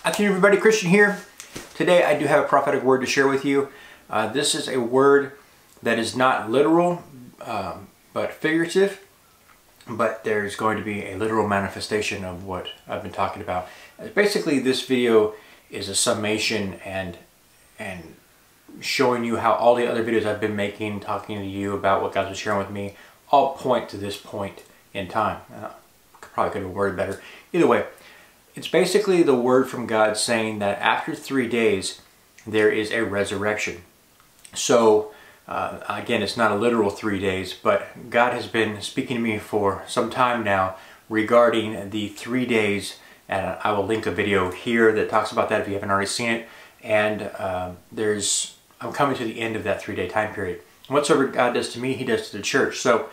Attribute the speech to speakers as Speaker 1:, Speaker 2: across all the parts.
Speaker 1: Afternoon everybody, Christian here. Today I do have a prophetic word to share with you. This is a word that is not literal but figurative, but there's going to be a literal manifestation of what I've been talking about. Basically this video is a summation and showing you how all the other videos I've been making, talking to you about what God's been sharing with me, all point to this point in time. Probably could have worded better. Either way, it's basically the word from God saying that after 3 days there is a resurrection. So again, it's not a literal 3 days, but God has been speaking to me for some time now regarding the 3 days, and I will link a video here that talks about that if you haven't already seen it. And I'm coming to the end of that 3-day time period. Whatsoever God does to me, He does to the church. So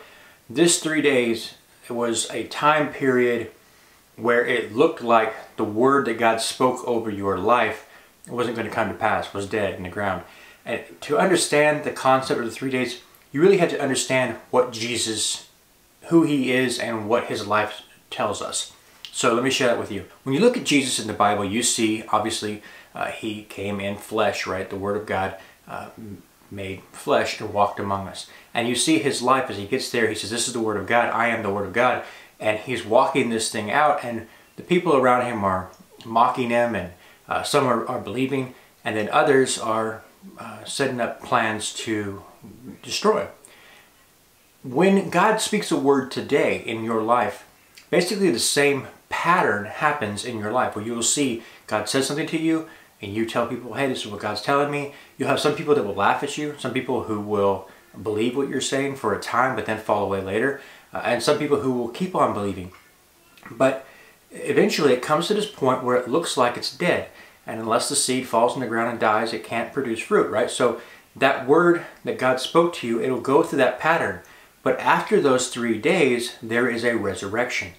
Speaker 1: this 3 days, it was a time period where it looked like the word that God spoke over your life wasn't going to come to pass, was dead in the ground. And to understand the concept of the 3 days, you really had to understand what Jesus, who He is, and what His life tells us. So let me share that with you. When you look at Jesus in the Bible, you see, obviously, He came in flesh, right? The Word of God made flesh and walked among us. And you see His life as He gets there. He says, this is the Word of God. I am the Word of God. And He's walking this thing out, and the people around Him are mocking Him, and some are believing, and then others are setting up plans to destroy Him. When God speaks a word today in your life, basically the same pattern happens in your life, where you will see God says something to you, and you tell people, hey, this is what God's telling me. You'll have some people that will laugh at you, some people who will believe what you're saying for a time, but then fall away later. And some people who will keep on believing. But eventually it comes to this point where it looks like it's dead. And unless the seed falls in the ground and dies, it can't produce fruit, right? So that word that God spoke to you, it'll go through that pattern. But after those 3 days, there is a resurrection.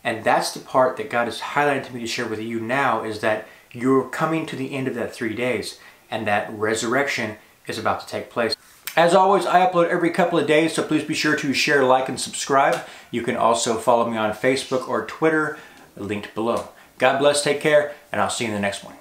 Speaker 1: And that's the part that God is highlighting to me to share with you now, is that you're coming to the end of that 3 days, and that resurrection is about to take place. As always, I upload every couple of days, so please be sure to share, like, and subscribe. You can also follow me on Facebook or Twitter, linked below. God bless, take care, and I'll see you in the next one.